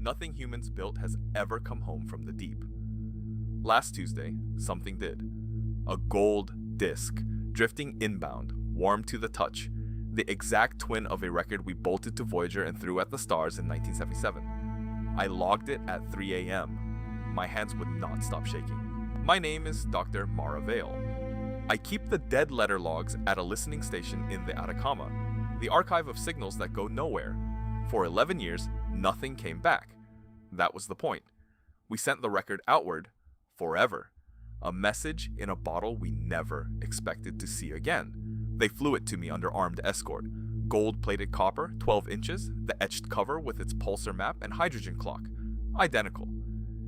Nothing humans built has ever come home from the deep. Last Tuesday, something did. A gold disc, drifting inbound, warm to the touch, the exact twin of a record we bolted to Voyager and threw at the stars in 1977. I logged it at 3 a.m. My hands would not stop shaking. My name is Dr. Mara Vale. I keep the dead letter logs at a listening station in the Atacama, the archive of signals that go nowhere. For 11 years, nothing came back. That was the point. We sent the record outward, forever. A message in a bottle we never expected to see again. They flew it to me under armed escort. Gold-plated copper, 12 inches, the etched cover with its pulsar map and hydrogen clock. Identical.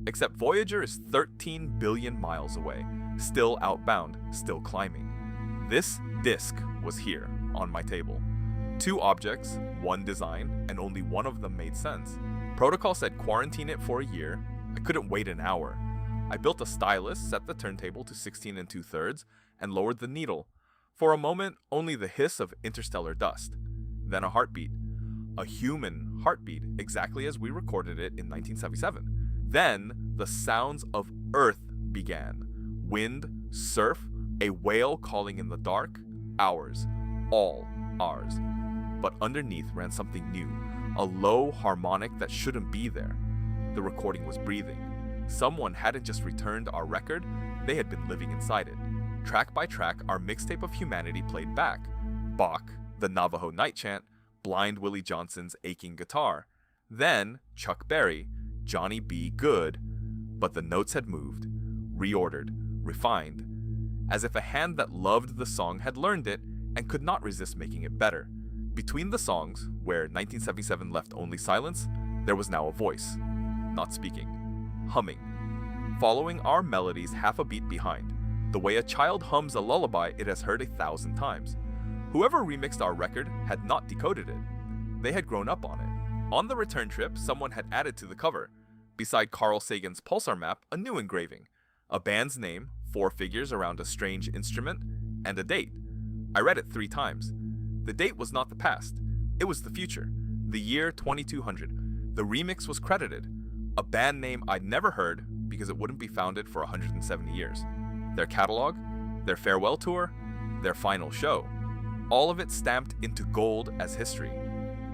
Except Voyager is 13 billion miles away, still outbound, still climbing. This disc was here, on my table. 2 objects, 1 design, and only one of them made sense. Protocol said quarantine it for a year. I couldn't wait an hour. I built a stylus, set the turntable to 16 2/3, and lowered the needle. For a moment, only the hiss of interstellar dust. Then a heartbeat. A human heartbeat, exactly as we recorded it in 1977. Then, the sounds of Earth began. Wind, surf, a whale calling in the dark. Ours. All ours. But underneath ran something new. A low harmonic that shouldn't be there. The recording was breathing. Someone hadn't just returned our record, they had been living inside it. Track by track, our mixtape of humanity played back. Bach, the Navajo night chant, Blind Willie Johnson's aching guitar. Then, Chuck Berry, Johnny B. Good. But the notes had moved, reordered, refined. As if a hand that loved the song had learned it and could not resist making it better. Between the songs, where 1977 left only silence, there was now a voice. Not speaking. Humming. Following our melodies half a beat behind. The way a child hums a lullaby it has heard 1,000 times. Whoever remixed our record had not decoded it. They had grown up on it. On the return trip, someone had added to the cover, beside Carl Sagan's pulsar map, a new engraving. A band's name, 4 figures around a strange instrument, and a date. I read it 3 times. The date was not the past. It was the future. The year 2200. The remix was credited. A band name I'd never heard because it wouldn't be founded for 170 years. Their catalog, their farewell tour, their final show. All of it stamped into gold as history.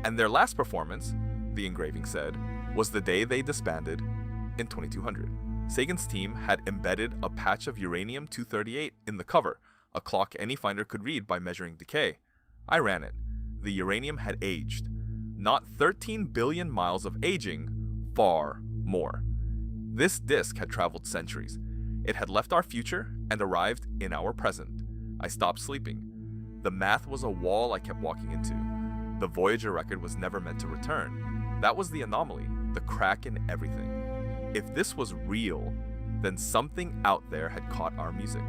And their last performance, the engraving said, was the day they disbanded in 2200. Sagan's team had embedded a patch of uranium-238 in the cover, a clock any finder could read by measuring decay. I ran it. The uranium had aged. Not 13 billion miles of aging, far more. This disk had traveled centuries. It had left our future and arrived in our present. I stopped sleeping. The math was a wall I kept walking into. The Voyager record was never meant to return. That was the anomaly, the crack in everything. If this was real, then something out there had caught our music,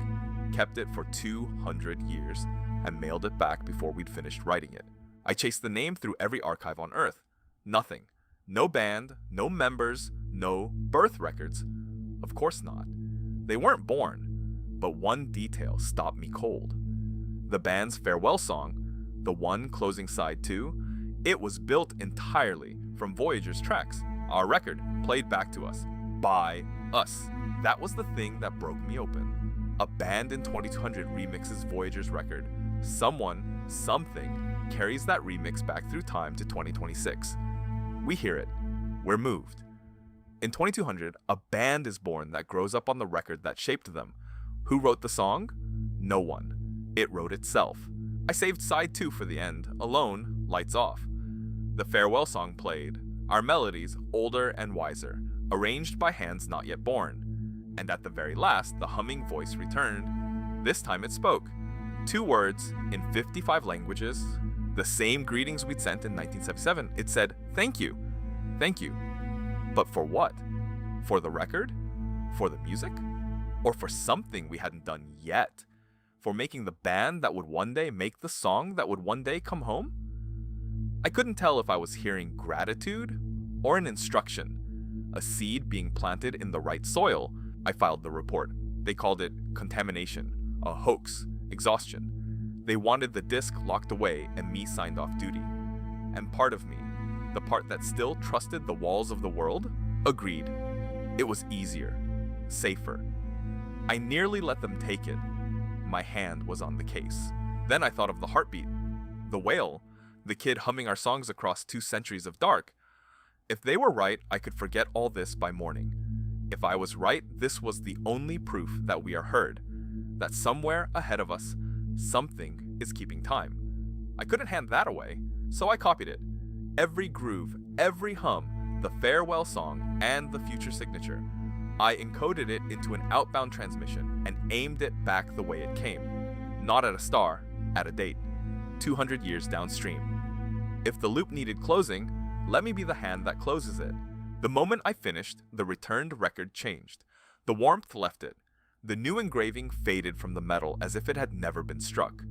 kept it for 200 years, and mailed it back before we'd finished writing it. I chased the name through every archive on Earth. Nothing. No band, no members, no birth records. Of course not. They weren't born. But one detail stopped me cold. The band's farewell song, the one closing side 2, it was built entirely from Voyager's tracks. Our record, played back to us. By us. That was the thing that broke me open. A band in 2200 remixes Voyager's record. Someone, something, carries that remix back through time to 2026. We hear it. We're moved. In 2200, a band is born that grows up on the record that shaped them. Who wrote the song? No one. It wrote itself. I saved side 2 for the end, alone, lights off. The farewell song played, our melodies older and wiser, arranged by hands not yet born. And at the very last, the humming voice returned. This time it spoke. 2 words in 55 languages, the same greetings we'd sent in 1977. It said, "Thank you. Thank you." But for what? For the record? For the music? Or for something we hadn't done yet? For making the band that would one day make the song that would one day come home? I couldn't tell if I was hearing gratitude or an instruction, a seed being planted in the right soil. I filed the report. They called it contamination, a hoax, exhaustion. They wanted the disc locked away and me signed off duty. And part of me, The part that still trusted the walls of the world? Agreed. It was easier, safer. I nearly let them take it. My hand was on the case. Then I thought of the heartbeat, the whale, the kid humming our songs across 2 centuries of dark. If they were right, I could forget all this by morning. If I was right, this was the only proof that we are heard, that somewhere ahead of us, something is keeping time. I couldn't hand that away, so I copied it. Every groove, every hum, the farewell song, and the future signature. I encoded it into an outbound transmission and aimed it back the way it came. Not at a star, at a date, 200 years downstream. If the loop needed closing, let me be the hand that closes it. The moment I finished, the returned record changed. The warmth left it. The new engraving faded from the metal as if it had never been struck.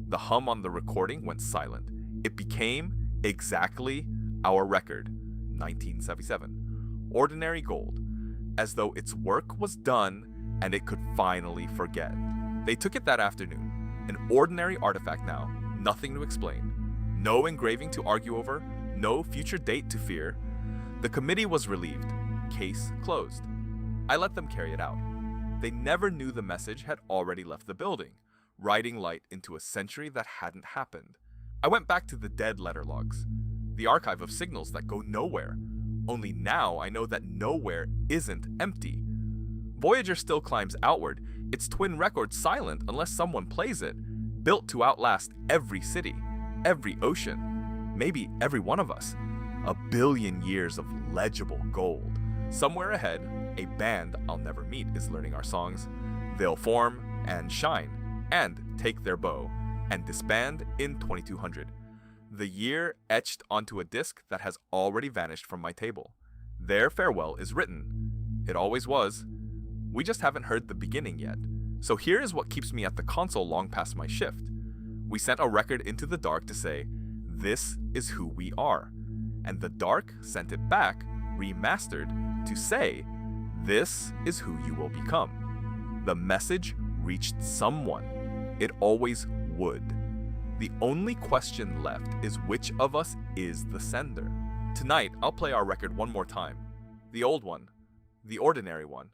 The hum on the recording went silent. It became exactly our record, 1977. Ordinary gold, as though its work was done and it could finally forget. They took it that afternoon. An ordinary artifact now, nothing to explain. No engraving to argue over, no future date to fear. The committee was relieved. Case closed. I let them carry it out. They never knew the message had already left the building, riding light into a century that hadn't happened. I went back to the dead letter logs, the archive of signals that go nowhere. Only now I know that nowhere isn't empty. Voyager still climbs outward, its twin record silent unless someone plays it, built to outlast every city, every ocean, maybe every one of us. A billion years of legible gold. Somewhere ahead, a band I'll never meet is learning our songs. They'll form and shine and take their bow and disband in 2200. The year etched onto a disc that has already vanished from my table. Their farewell is written. It always was. We just haven't heard the beginning yet. So here is what keeps me at the console long past my shift. We sent a record into the dark to say, this is who we are. And the dark sent it back, remastered, to say, this is who you will become. The message reached someone. It always would. The only question left is which of us is the sender. Tonight, I'll play our record one more time. The old one, the ordinary one,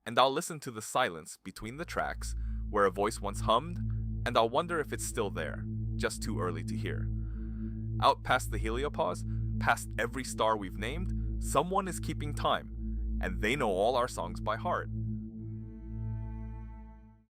and I'll listen to the silence between the tracks where a voice once hummed, and I'll wonder if it's still there, just too early to hear. Out past the heliopause, past every star we've named, someone is keeping time, and they know all our songs by heart.